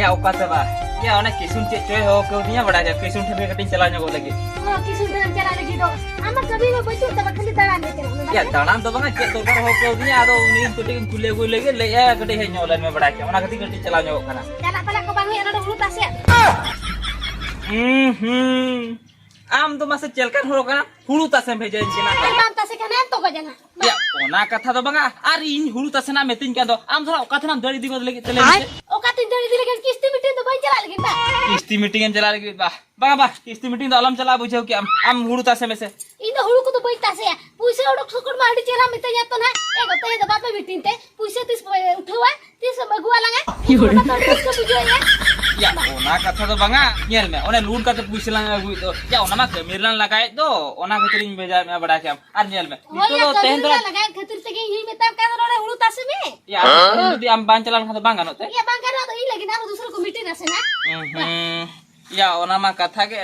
या ओका से बा या ओने किसुन चे चोय हो के दिया बड़ा जा किसुन ठे कटिंग चला nego lagi हां किसुन ठे चला lagi दो आमा कभी में बचू तब खाली दाड़ा ले चला या दाड़ा तो बंगा चे तो हो के दिया आदो उनी कटिंग कुले गो lagi ले या कटिंग हे nego में बड़ा के ओना कति कटिंग चला nego kana चला पला को बांगी एना उलू तासे आम तो मासे चलकन हो kana हुळु तासे भेजे इनके ना बाम तासे kana तो गजना या ओना कथा तो बंगा आर इन हुळु तासे ना मेतिन के दो आम थोड़ा ओका थना दड़ी दिगो लगी तले ओका तीन दड़ी दिले के किस्ती मीटिंग तो बन चला लगी बा किस्ती मीटिंग चला लगी बा बंगा बा किस्ती मीटिंग तो अलम चला बुझो कि आम हुळु तासे में से इन हुळु को तो बई तासे पुइसे ओडक सुकुड माडी चेरा मिते या तो ना ए गते दबा पे मीटिंग ते पुइसे तिस उठवा तिस बगुआ लगा तो इसको बुझो या ओना कथा तो बंगा नेल में ओने लून का तो पुइसे लगा गु तो या ओना मा कमीरलान लगाए तो ओना खतरिन बेजा में बड़ा के आर नेल में तो तेन तो लगा खतिर से के ही में तब का रोड़े हुळु तासे में या यदि आम बान चलान खा तो बांगा नते या बांगा ना तो ई लगी ना दूसरे को मीटिंग आसे ना या ओना मा कथा के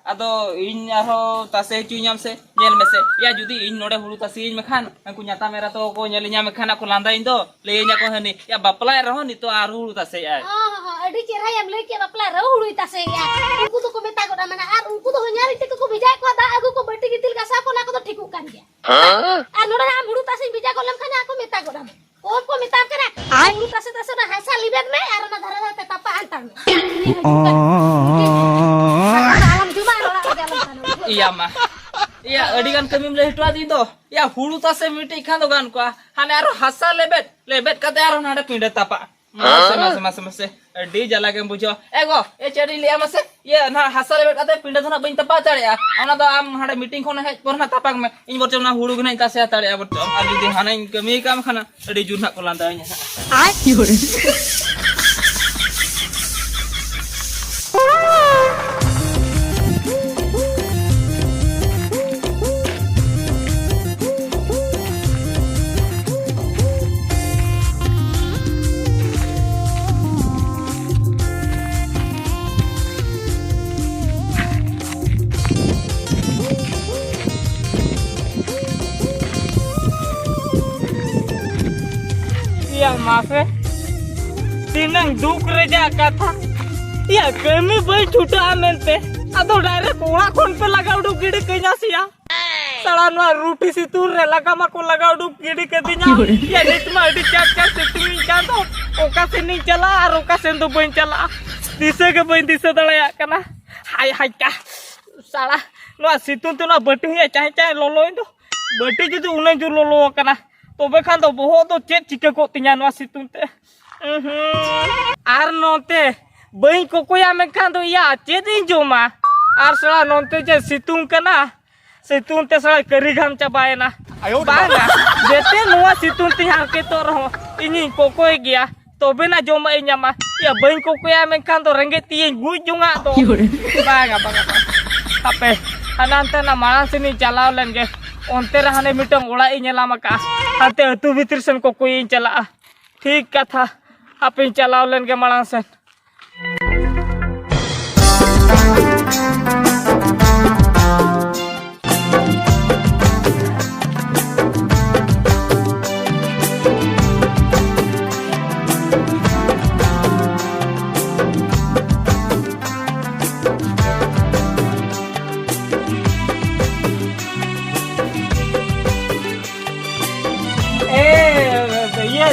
अदो इन आरो तासे चुኛम से नेल में से या जुदी इन नोडे हुळु तासे इन में खान को न्याता मेरा तो को नेलिया में खाना को लांदा इन दो ले nya को हनी या बपला रहो नि तो आर हुळु तासे या हां अडी चेरा हम ले के बपला रहो हुळु तासे या उनको तो को मेता को माने आर उनको तो हन्यारी टिक को बिजाय को दा आगु को बटी की तिल का सा को ना को तो ठीक कान गया आ नोडे हम हुळु तासे बिजा को लम खाना को मेता को को मेता करे हुळु तासे तासे ना हसा लिबेट में आर ना धरा धरा तपा अंतर iya mah iya adigan kami mele hitwa di do ya hulu tase miti khan do gan ko hane aro hasa lebet kate aro nade pinde tapa mase di jala ke bujo ego e cheri liya mase ye na hasa lebet kate pinde thona bain tapa tare ya ona do am hade meeting khona hej porna tapak me in borchom na hulu gna tase tare ya borchom ali di hane kami kam khana adi jurna ko landa nya ai yore ya maaf tinang duk reja kata ya kami bai chuta amente ado direct ola kon pe lagau du gidi kenya sia salah no ruti situ re lagama ko lagau du gidi ke dinya ya nit ma di chat setting kan to oka sini chala ar oka sen to bain chala dise ke bain dise dalaya kana hai ka salah no situ tu na bati ya cai lolo itu bati judu unai ju lolo kana तोबे Khan तो बहुत तो check चिके को तिया नवा सितुंते are नोते बई कोकोया में खान तो या चेक इन जोमा आर सला नोते जे सितुंग कना सितुंते सला करी घाम चबाए ना बांगा जेते नवा सितुंते हाके तो रहो इनी कोकोय गया तोबे ना जोमा इन्यामा या बई कोकोया में खान तो रंगे तिये गुई जुंगा तो बांगा तापे अनंत ना मानस नि चलाव लेंगे onte rahane mitang ola inyala maka hate atu bitir sen ko koi chala ठीक कथा आप चलाव लेन के माला से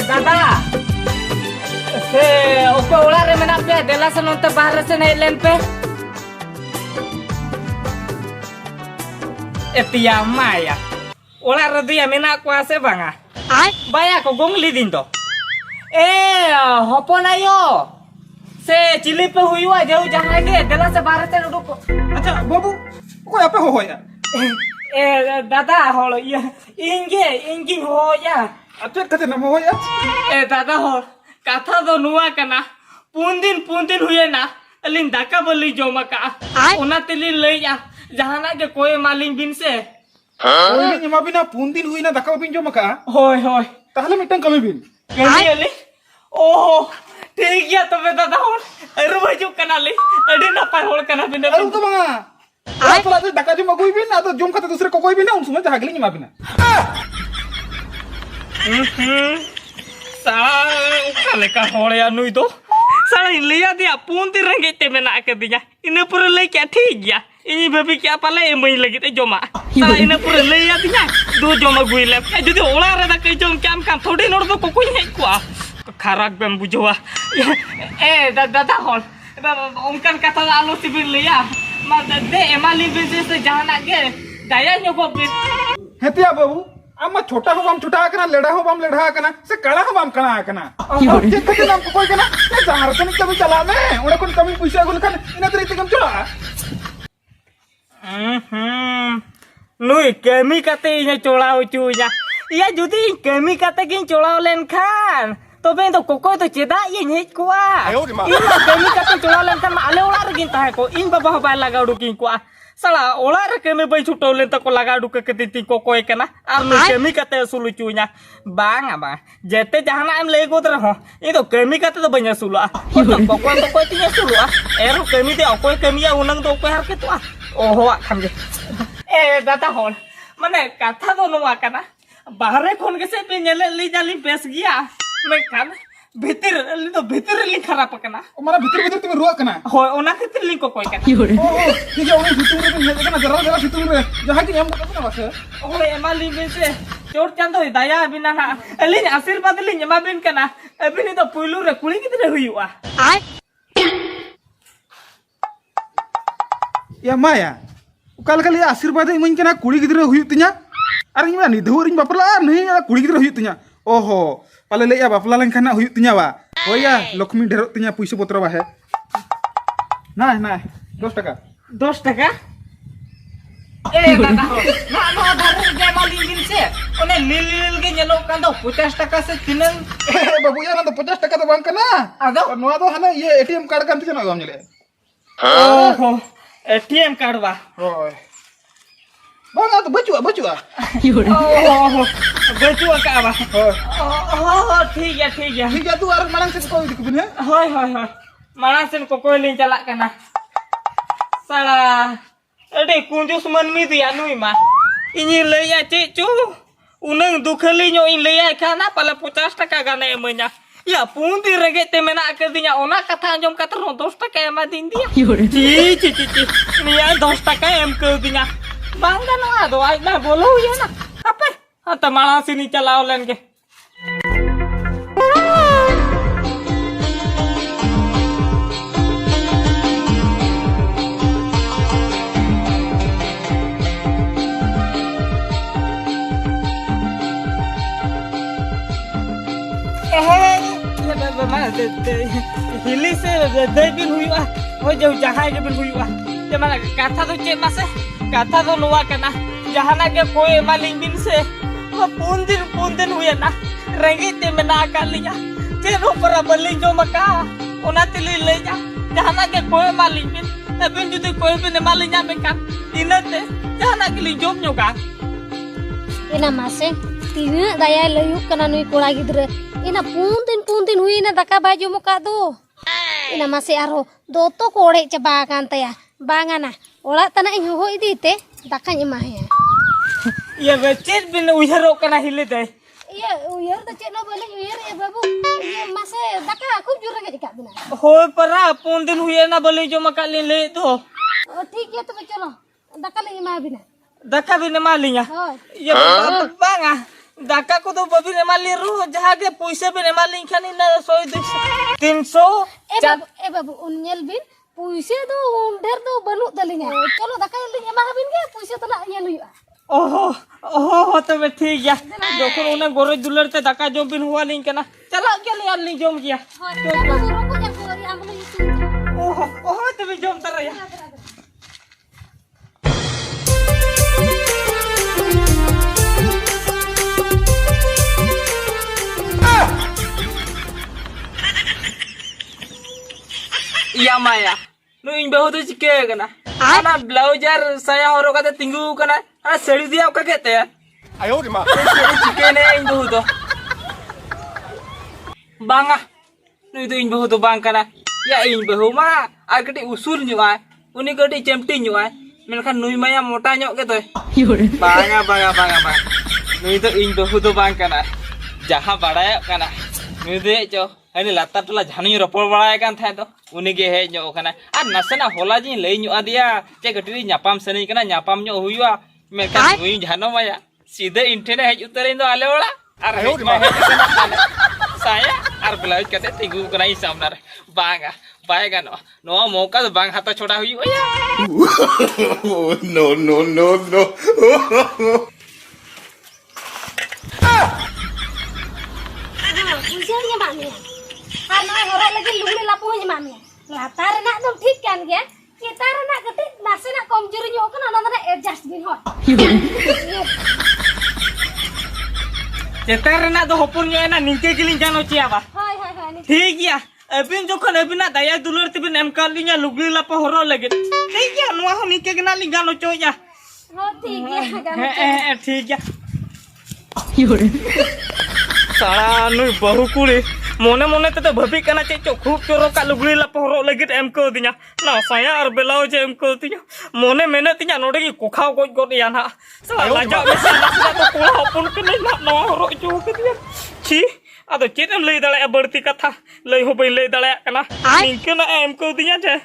दादा से ओके ओला रे मेना पे देला से नोते बाहर से नहीं लेन पे एतिया माया ओला रे दिया मेना को आसे बांगा आय बाया को गोंगली दिन तो ए हपन आयो से चिली पे हुईवा जाऊ जहां के देला से बाहर से उडुक अच्छा बाबू कोई आपे हो या ए दादा होलो ये इंगी हो या अते कते नम हो या ए दादा हो कथा दो नुआ कना पुन दिन हुए ना अलिन दाका बली जोमा का ओना तेली लइया जहाना के कोई मालिन बिन से कोई नि मा बिना पुन दिन हुई ना दाका बिन जोमा का होय होय ताहले मिटन कमी बिन कमी अली ओहो ठीक गया तबे दादा हो अरु बजु कना ले अडी नपाय होल कना बिन अरु तो बंगा आप ला दाका जो मगुई बिन ना तो जोम खाते दूसरे को कोई बिन ना उन समय जहागली नि मा बिना साले का होड़या नुई तो साला लिया दिया पुन ती रंगे ते मेना कदिया इन पूरा ले क्या ठीक गया इन भाभी क्या पाले एमई लगी जमा साला इन पूरा लिया दिया दो जमा गुइले जुदी ओला रे दा कई जम काम काम थोड़ी नोड़ दो कोई है कुआ खराब बेम बुझवा ए दादा हॉल उनकन कथा आलो सिबिर लिया मा दे एमाली बिजनेस से जाना के दया नो बिन हेतिया बाबू आमा छोटा हो बाम छोटा कना लेड़ा हो बाम लेड़ा कना से कड़ा हो बाम कना कना और के कते नाम कोई कना ए जहार से कभी चला में ओने कोन कमी पैसा गुल खान इना तरी तकम चला नुई कमी कते इने चोड़ाव चुया या जुदी कमी कते किन चोड़ाव लेन खान तबे तो कोको तो चेदा इन हेज कोआ इन कमी कते चोड़ाव लेन खान आले ओड़ा रगिन ताहे को इन बाबा बाय लगा डुकिन कोआ साला ओड़ा रे कमी बै छुटौ लेन तको लगा डुके कते ती कोकोय कना आर नु कमी कते असुल चुया बांगा बा जेते जहाना एम ले गोद रहो इ तो कमी कते तो बन्या सुलआ तो कोको तो कोई ती सुलआ एरो कमी दे अकोय कमिया उनंग तो कोय हर के तो ओहो खामगे ए दादा होल माने कथा तो नोवा कना बाहरे खोन के से पे नेले ली जाली बेस गया मैं खान भीतर ली तो भीतर ली खराब कना मारा भीतर तुम रुआ कना होय ओना खातिर ली को कोय कना ओ ठीक है ओने भीतर रे हे कना जरा भीतर रे जहां की हम कतना बासे ओले एमाली बेसे चोर चांद होय दया बिना ना अली आशीर्वाद ली एमा बिन कना अबिनी तो पुइलु रे कुली कितरे हुइवा या माया उकाल कल आशीर्वाद इमन कना कुड़ी गिदरे हुई तिया अरे इमा निधुर इन बापला नहीं कुड़ी गिदरे हुई तिया ओहो पाले ले या बापला लन खाना हुई तिया वा होया लक्ष्मी ढेरो तिया पैसा पत्र बा है ना 10 टका 10 टका ए दादा ना ना धर के माली बिन से ओने लील के नेलो कांदो 50 टका से तिनन बाबू या ना तो 50 टका तो बांग कना आदो नोआ दो हना ये एटीएम कार्ड कांति जना गम जले ओहो एटीएम कार्ड बा ओय बांगा तो बचुआ ओहो बचुआ का बा ओहो ठीक है ठीक है तू आर मांग से कोई दिख बिन है होय माना से को कोई लिन चला कना साला अडे कुंजुस मनमी दिया नुई मा इनी लैया चेचू उनंग दुखली नो इन लैया खाना पाला 50 टका गाने एमया या पूंदी रगे ते मेना कदिया ओना कथा अंजम कतर 10 टका एमा दिन दिया ची निया 10 टका एम कर दिया बांगा नो आदो आज ना बोलो ये ना अपे हां त माणा सिनी चलाव लेन के हिली से दे बिन हुआ हो जो जहां के बिन हुआ ते माने कथा तो चे मासे कथा तो नोवा कना जहाना के कोई मालिंग बिन से वो पून दिन हुए ना रंगे ते मेना का लिया ते रो पर बलिंग जो मका ओना तिली ले जा जहाना के कोई मालिंग बिन अबिन जुदी कोई बिन मालिंग में का इनते जहाना के li jom nyoka ina mase tina daya layu kana nui kola gidre ina puntin hui ina daka baju muka do ina mase aro doto kore ceba kan taya bangana ola tana ing ho idite daka nyema ya ya becet bin uyaro kana hile dai iya uyar ta ceno bale uyar ya babu iya mase daka aku jura ge dikak bina ho para puntin hui na bale jo maka le to ठीक है तो चलो दका ले मा बिना दका बिन मालिया ये बांगा दका को तो बबी ने माली रो जहां के पैसे बिन माली खानी ना 100 200 300 ए बाबू उन्यल बिन पैसे दो उंडर दो बनु दलिया चलो दका ले मा बिन के पैसे तो ना ये लुया ओहो तबे ठीक है जोखन उन्हें गोरे दुलर ते दका जो बिन हुआ लिंक ना चला के ले लिंक जोम किया रोको जा कोरी हम लोग ओहो तबे जोम तर या या माया नु इन बहुत चिके कना आना ब्लाउजर साया हरो का तिंगु कना आ सड़ी दिया का कहते हैं आयो रे मा चिके ने इन बहुत बांगा नु तो इन बहुत बांग कना या इन बहु मा आ कटी उसूल नुआ उनी कटी चेमटी नुआ मेनखान नुई माया मोटा ᱧᱚᱜ के तो बांगा नुई तो इन बहुत बांग कना जहां बड़ाय कना नुई दे चो अरे लाता टोला झानी रपड़ बड़ा कान था तो उन्हीं के है जो खाना आ नसना होला जी ले न्यू आदिया चे गटरी न्यापाम सनी कना न्यापाम न्यो हुआ मैं का हुई झानो माया सीधे इंटरनेट है उतर इन दो आले वाला अरे मैं है कना saya ar belaj kate tinggu kena isam nar banga baega no mauka to bang hata choda hui ya no no no no Usianya mami. Karena orang lagi lugli lapunya mami. Latar nak tuh ठीक kan ya. Kita nak ketik nasi nak komjuri nyokan anak-anak adjust bin hot. चेतर ना तो होपुन ये ना निंके गिलिंग जानो chia बा Hai hai hai. ठीक या अबिन जोखन अबिना दया दुलर तिबिन M कर लिया लुगली लापा होरो लगे ठीक या नुआ हो निंके गिना लिंगानो चोया Oh ठीक ya kan. ठीक या सारा नु बहु कुड़ी मोने मोने ते भभी कना चे चो खूब चोरो का लुगली लापा होरो लगे एम को दिया ना साया और बेलाओ जे एम को दिया मोने मेने तिया नोडे की कोखाव गोज गोद या ना साला लाजा बेसा ना तो कोला होपुन के नहीं ना नो होरो चो के दिया छी अदो चेतम लई दले बड़ती कथा लई हो बई लई दले कना निंके ना एम को दिया जे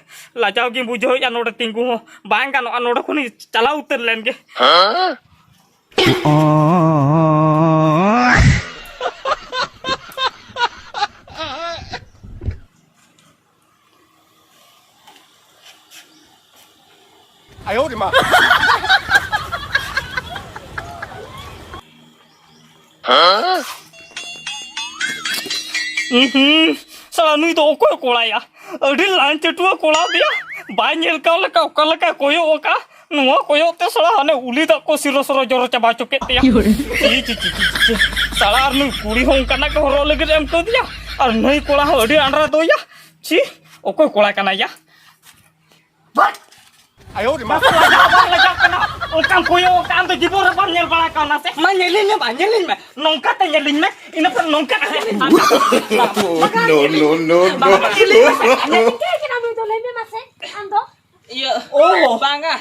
लाजाव की बुझो या नोडे तिंगु हो बांग का नोडे खुनी चला उतर लेंगे ayo di ma साला नुई तो ओको कोड़ा या अडी लान चटुआ कोड़ा दिया बाय नेल का लका कोयो ओका नुआ कोयो ते साला हने उली दा को सिरो सरो जरो चबा चुके तिया ची साला और नुई कुड़ी हों कना के होरो लगे एम को दिया और नई कोड़ा हो अडी अंडरा दो या छी ओको कोड़ा कना या बट ayo di ma लगा कना ओकाम कोयो ओकाम तो जीबो रे बन नेल बड़ा कना से मा नेलिन में नोंका ते नेलिन में इन पर नोंका no no no no Kita kena minta lebih masih. Ando. iya oh bangga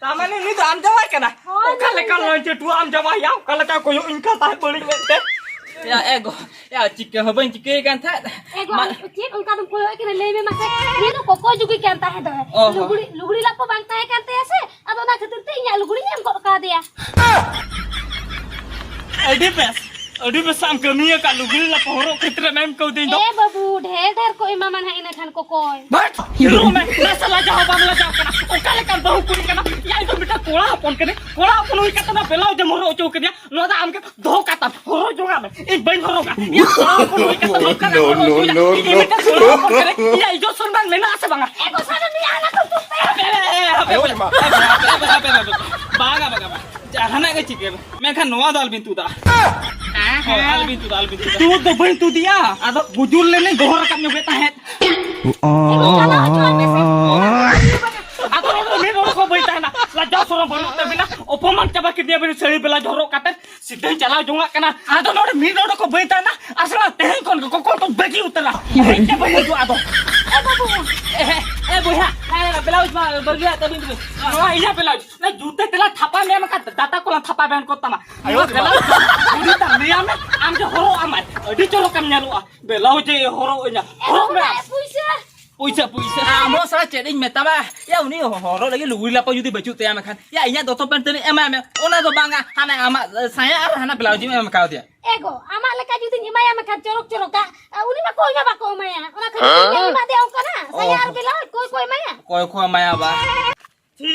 tamane ni to am jawai kana okale kan lonce tu am jawai ya kala ka koyo inka ta beli mete ya ego ya cike hoben cike kan ta Ego, cik, unkah tuh koyo kena lebih masih. Ini tuh koko juga kan tah itu. Lugli lapo bang tah kan tah se. Atau nak ketentunya lugli yang kok kah dia. adi bes am kamiya ka lugil la pohoro khitre mem ko din do babu, ढेर को इमामन है इन खान को कोई. But रो में नसला जाओ बांगला जाओ kana okale kan bahu kuri kana ya itu beta kola apon kene kola apon oi kata na belau je moro ocho ke dia no da am ke do kata horo joga me e bain horo ga ya kola apon oi kata no kana no ya ijo sunban mena ase banga Ego sana ni anak tuh. ayo di ma baga jangan ke cike मैं kan noa dal bintu da al bintu tu do bain tu dia ado bujul le ne gohor kam nyobe tahet Ego kalau acuan mesej. atau ini orang kau berita na, lajau sorang baru tapi na, opoman coba kita beri seri bela jorok kata, sidang jalan jonga kena, atau nore min nore kau berita na, asal teh kon kau tu bagi utara, coba maju atau, boya, belaus mah bergerak tapi tu, iya belaus, na juta telah thapa ni amat data kolam thapa band kota mah, ayo belaus, ini tak ni amat, amja horok amat, di jorok kami nyaru belaus je horoknya, horok mah. Puisa amo salah ceding meta ba ya uni horo lagi lugui la pa yudi baju te ama kan ya inya doto penteni ema ona do banga hana ama saya ar hana belauji ema kau dia Ego, amak leka juti ni maya makan corok ka. Uni mah koi ngapa kau maya? Ona kerja ni mah dia ukana. Saya harus bilang koi maya. koi maya ba Ci.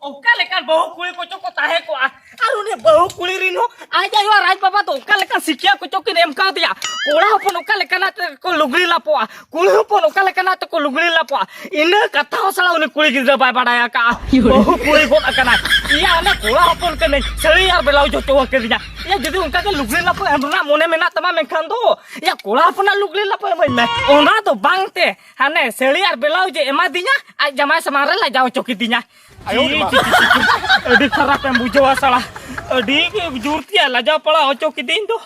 Okale kan bahu kuli ko choko tahe ko aru ne bahu kuli rino aja yo raj baba to okale kan sikya ko chokin em ka dia kola hopon okale kana ko lugri lapo kuli hopon okale kana to ko lugri lapo ina katha sala uni kuli gidra bai badaya ka bahu kuli ko kana iya na kola hopon kene seri ar belau jo chowa ke dia ya jadi unka ke lugri lapo emra mone mena tama menkan do ya kola hopon lugri lapo me ona to bangte hane seri ar belau je ema dinya aj jamai samara la jaw chokitinya ayo adi kharap em bujo salah adi ke jurti la jaw pala chokitin do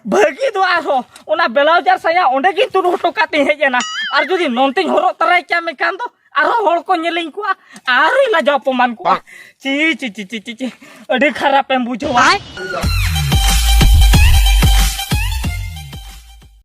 bagi do aro ona belau jar saya onde ki turu tokati hejena ar jodi nonting horok tarai kya mekan do aro hol ko nyeling ko ari la jaw poman ko ci adi kharap em bujo